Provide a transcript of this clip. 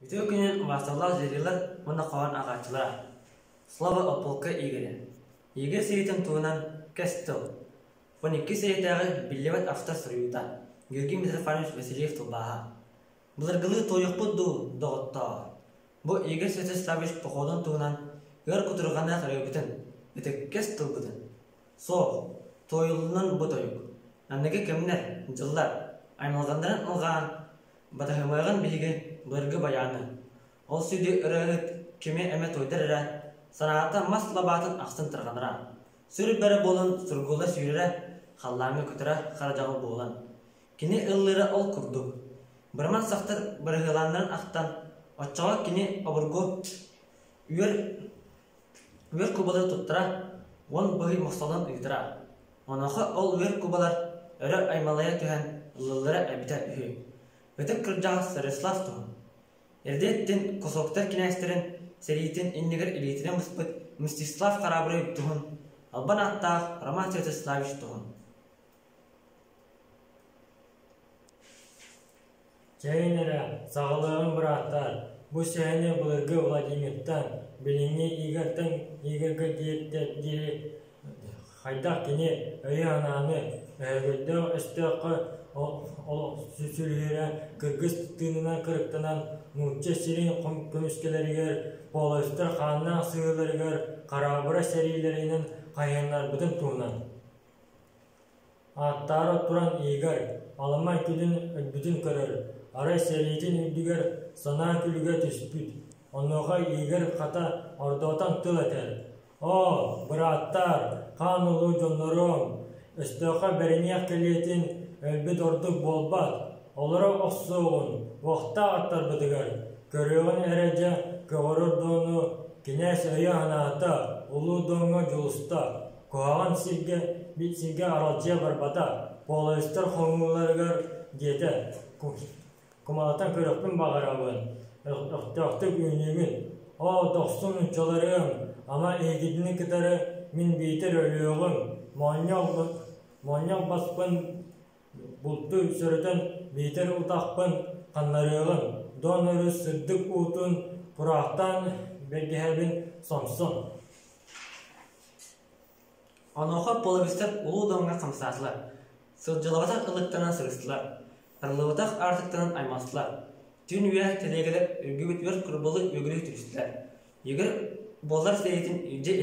Video günün vasıtalar zeriler bana kalan ağaçlara. Slava Opolka İgeri. İgeri seyitin tuğunan Kestel. 12 seyitleri Billivet Afta Sırıyuda. Gürgi Mitrofanoviç Vasiliyev Tubaha. Бұларғылы тойық бұдды доғытта. Бұ егер сөті Славиш бұқодын туынан өр күтірғана қарайбітін, бітік кес тұлбытын. Соқ, тойылынан бұ тойық. Әннеге кемнер, жылдар, аймалғандарын ұлған, батахымайған білігі бұларғы баяны. Ол сөйді үрігіт кеме әме тойдар әрі, санағата мас лабатын ақсын тұрғаныра. Сүрі бәрі болын сұрғылы сүйірі, қаллаңы күтірі қаражағы болын. Кені ұллары ол күрдік. Бірман сақтар бірғыландарын ақтан, отчаға кені обырғы үйер күбалар тұттыра, он бұғы мұқсалын ұйдыра. Онақы ол үйер күбалар өрі аймалая түхен ұлылары әбіті үйі. Бөтік күрджағы Сарыслав тұғын. Ердеттен Косоктар кенәстерін сәрейетін иннегір елейтінен мұспыт Мстислав қарабыры тұғын. Албан аттағы Роман Святославич тұғын. Чайнера, сағылығын бұраттар, бұл сәйіне бұлырғы Владимиртан, біліңе игіртің игіргі дейеттері қайдақ кене өй ананы өйгілді үстіқі сүсілгері кіргіз тыңынан кіріктінан мұнча сирин көміскелергер, полыстыр қанынан сығылыргер, қарабыра сәрилерінің қайынлар бұдың туынан. Аттары тұран игір, алымай күлін өтбүтін көрір. Арай сәрейден үдігер сана күліге түспүд. Онуға игер қата ордотан тыл әтер. О, браттар, қан ұлы жонларым, үстіға бәрінеқ келетін өлбіт ордық болбат. Олары оқсуғын, уақта аттар бұдығар. Көріғын әрәжі көғырыр доны, кенәс өйі анағыта, ұлы доңға жолыста. Көғаған сирге аралжия барбата, полыстыр қоңыларығар деті. Kumaladan körüktün bağırağın, öktüktük ünlüğün. O dostum uçalarım, ama egidini kıtarı min bitir ölüğün. Manyak baspın, bultu sürütün, bitir utaqpın, kanlarığın. Donörü sırdık utun, puraqtan belgehebin somsun. Onoqa polivistler ulu donga qamsatlar. Sırcılavata ılıktanan sırıstılar. Arılıvатақ артықтанын аймастылар. Түйін үйәк тәлегілер үргібет өр күрбалы өгілі түрістілер. Егер болар сәйетін үйде